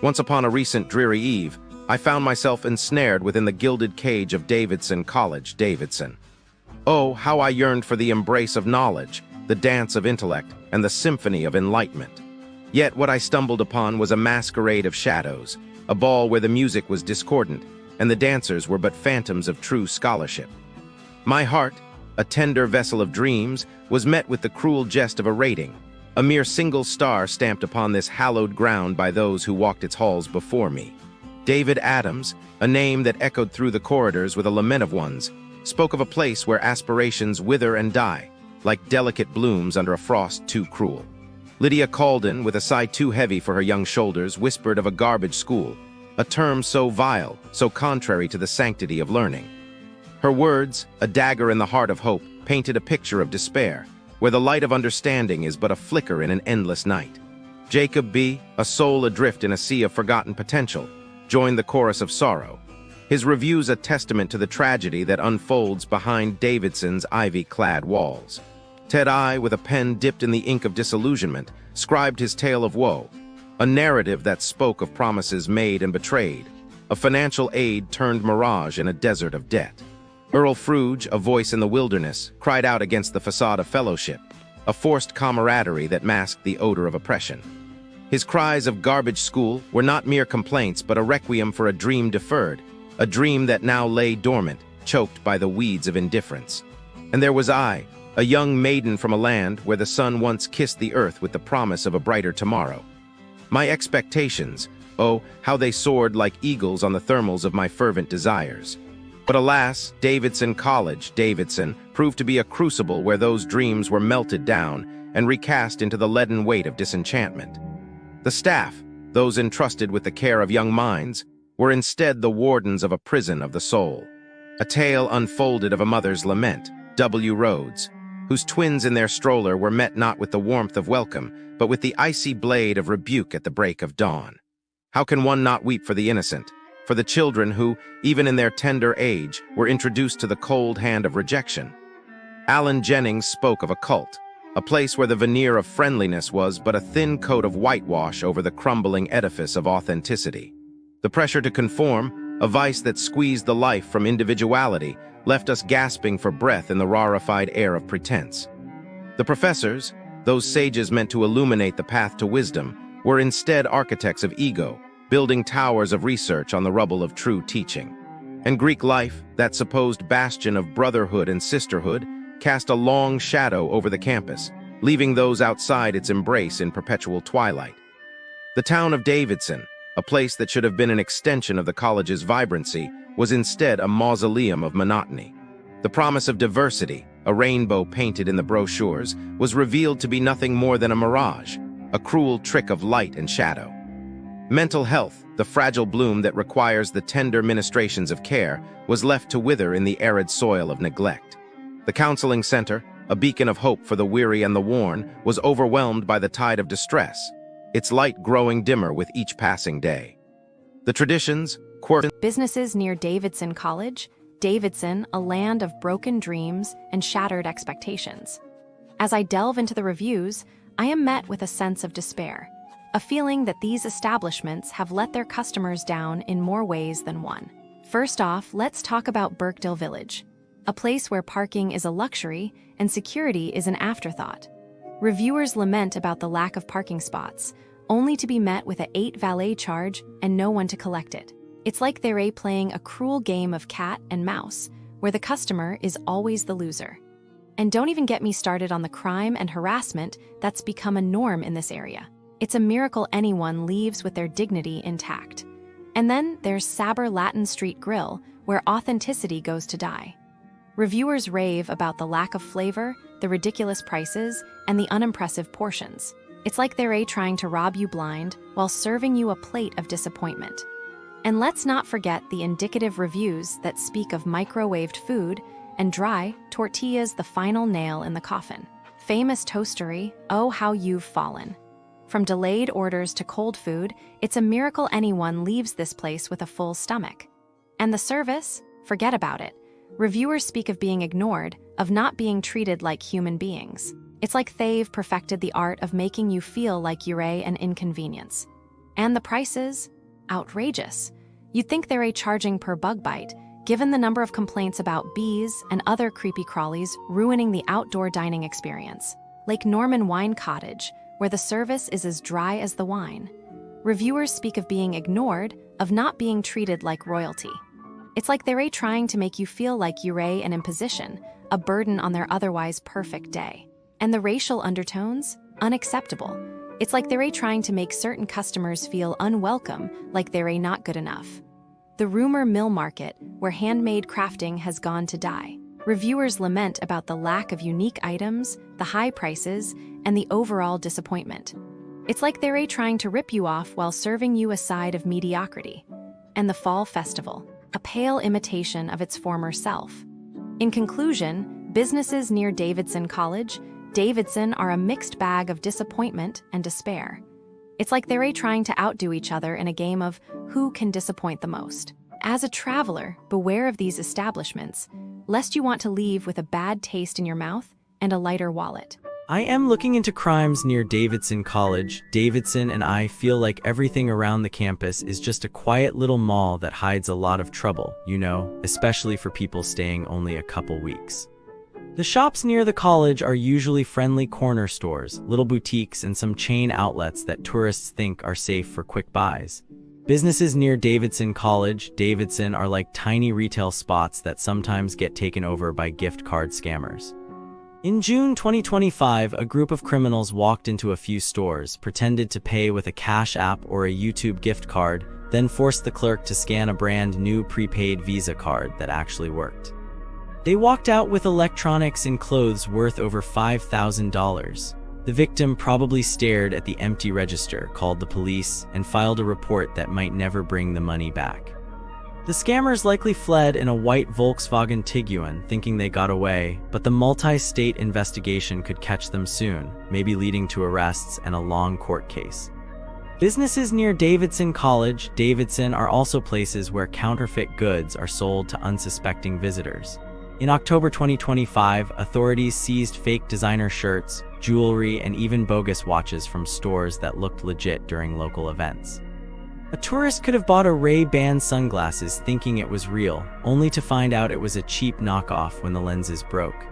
Once upon a recent dreary eve, I found myself ensnared within the gilded cage of Davidson College, Davidson. Oh, how I yearned for the embrace of knowledge, the dance of intellect, and the symphony of enlightenment. Yet what I stumbled upon was a masquerade of shadows, a ball where the music was discordant, and the dancers were but phantoms of true scholarship. My heart, a tender vessel of dreams, was met with the cruel jest of a rating, a mere single star stamped upon this hallowed ground by those who walked its halls before me. David Adams, a name that echoed through the corridors with a lament of one's, spoke of a place where aspirations wither and die, like delicate blooms under a frost too cruel. Lydia Calden, with a sigh too heavy for her young shoulders, whispered of a garbage school, a term so vile, so contrary to the sanctity of learning. Her words, a dagger in the heart of hope, painted a picture of despair, where the light of understanding is but a flicker in an endless night. Jacob B., a soul adrift in a sea of forgotten potential, joined the chorus of sorrow. His review's a testament to the tragedy that unfolds behind Davidson's ivy-clad walls. Ted I, with a pen dipped in the ink of disillusionment, scribed his tale of woe, a narrative that spoke of promises made and betrayed, a financial aid turned mirage in a desert of debt. Earl Fruge, a voice in the wilderness, cried out against the facade of fellowship, a forced camaraderie that masked the odor of oppression. His cries of garbage school were not mere complaints but a requiem for a dream deferred, a dream that now lay dormant, choked by the weeds of indifference. And there was I, a young maiden from a land where the sun once kissed the earth with the promise of a brighter tomorrow. My expectations, oh, how they soared like eagles on the thermals of my fervent desires. But alas, Davidson College, Davidson, proved to be a crucible where those dreams were melted down and recast into the leaden weight of disenchantment. The staff, those entrusted with the care of young minds, were instead the wardens of a prison of the soul. A tale unfolded of a mother's lament, W. Rhodes, whose twins in their stroller were met not with the warmth of welcome, but with the icy blade of rebuke at the break of dawn. How can one not weep for the innocent, for the children who, even in their tender age, were introduced to the cold hand of rejection? Alan Jennings spoke of a cult, a place where the veneer of friendliness was but a thin coat of whitewash over the crumbling edifice of authenticity. The pressure to conform, a vice that squeezed the life from individuality, left us gasping for breath in the rarefied air of pretense. The professors, those sages meant to illuminate the path to wisdom, were instead architects of ego, building towers of research on the rubble of true teaching. And Greek life, that supposed bastion of brotherhood and sisterhood, cast a long shadow over the campus, leaving those outside its embrace in perpetual twilight. The town of Davidson, a place that should have been an extension of the college's vibrancy, was instead a mausoleum of monotony. The promise of diversity, a rainbow painted in the brochures, was revealed to be nothing more than a mirage, a cruel trick of light and shadow. Mental health, the fragile bloom that requires the tender ministrations of care, was left to wither in the arid soil of neglect. The counseling center, a beacon of hope for the weary and the worn, was overwhelmed by the tide of distress, its light growing dimmer with each passing day. The traditions, businesses near Davidson College, Davidson, a land of broken dreams and shattered expectations. As I delve into the reviews, I am met with a sense of despair, a feeling that these establishments have let their customers down in more ways than one. First off, let's talk about Birkdale Village, a place where parking is a luxury and security is an afterthought. Reviewers lament about the lack of parking spots, only to be met with a $8 valet charge and no one to collect it. It's like they're playing a cruel game of cat and mouse, where the customer is always the loser. And don't even get me started on the crime and harassment that's become a norm in this area. It's a miracle anyone leaves with their dignity intact. And then there's Sabre Latin Street Grill, where authenticity goes to die. Reviewers rave about the lack of flavor, the ridiculous prices, and the unimpressive portions. It's like they're trying to rob you blind while serving you a plate of disappointment. And let's not forget the indicative reviews that speak of microwaved food and dry tortillas, the final nail in the coffin. Famous toastery, oh how you've fallen. From delayed orders to cold food, it's a miracle anyone leaves this place with a full stomach. And the service? Forget about it. Reviewers speak of being ignored, of not being treated like human beings. It's like they've perfected the art of making you feel like you're an inconvenience. And the prices? Outrageous. You'd think they're charging per bug bite, given the number of complaints about bees and other creepy crawlies ruining the outdoor dining experience. Like Norman Wine Cottage, where the service is as dry as the wine. Reviewers speak of being ignored, of not being treated like royalty. It's like they're trying to make you feel like you're an imposition, a burden on their otherwise perfect day. And the racial undertones? Unacceptable. It's like they're trying to make certain customers feel unwelcome, like they're not good enough. The rumor mill market, where handmade crafting has gone to die. Reviewers lament about the lack of unique items, the high prices, and the overall disappointment. It's like they're trying to rip you off while serving you a side of mediocrity. And the Fall Festival, a pale imitation of its former self. In conclusion, businesses near Davidson College, Davidson are a mixed bag of disappointment and despair. It's like they're trying to outdo each other in a game of who can disappoint the most. As a traveler, beware of these establishments, lest you want to leave with a bad taste in your mouth and a lighter wallet. I am looking into crimes near Davidson College. Davidson and I feel like everything around the campus is just a quiet little mall that hides a lot of trouble, especially for people staying only a couple weeks. The shops near the college are usually friendly corner stores, little boutiques, and some chain outlets that tourists think are safe for quick buys. Businesses near Davidson College, Davidson are like tiny retail spots that sometimes get taken over by gift card scammers. In June 2025, a group of criminals walked into a few stores, pretended to pay with a Cash App or a YouTube gift card, then forced the clerk to scan a brand new prepaid Visa card that actually worked. They walked out with electronics and clothes worth over $5,000. The victim probably stared at the empty register, called the police, and filed a report that might never bring the money back. The scammers likely fled in a white Volkswagen Tiguan, thinking they got away, but the multi-state investigation could catch them soon, maybe leading to arrests and a long court case. Businesses near Davidson College, Davidson are also places where counterfeit goods are sold to unsuspecting visitors. In October 2025, authorities seized fake designer shirts, jewelry, and even bogus watches from stores that looked legit during local events. A tourist could have bought a Ray-Ban sunglasses thinking it was real, only to find out it was a cheap knockoff when the lenses broke.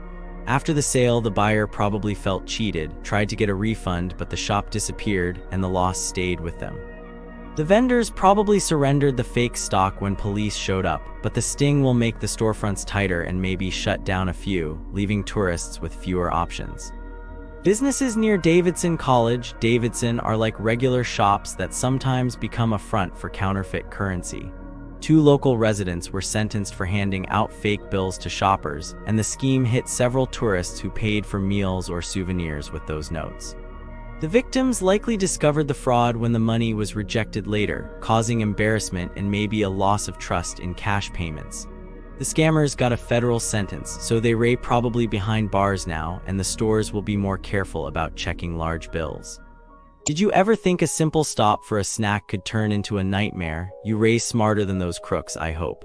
After the sale, the buyer probably felt cheated, tried to get a refund, but the shop disappeared and the loss stayed with them. The vendors probably surrendered the fake stock when police showed up, but the sting will make the storefronts tighter and maybe shut down a few, leaving tourists with fewer options. Businesses near Davidson College, Davidson are like regular shops that sometimes become a front for counterfeit currency. 2 local residents were sentenced for handing out fake bills to shoppers, and the scheme hit several tourists who paid for meals or souvenirs with those notes. The victims likely discovered the fraud when the money was rejected later, causing embarrassment and maybe a loss of trust in cash payments. The scammers got a federal sentence, so they're probably behind bars now, and the stores will be more careful about checking large bills. Did you ever think a simple stop for a snack could turn into a nightmare? You're smarter than those crooks, I hope.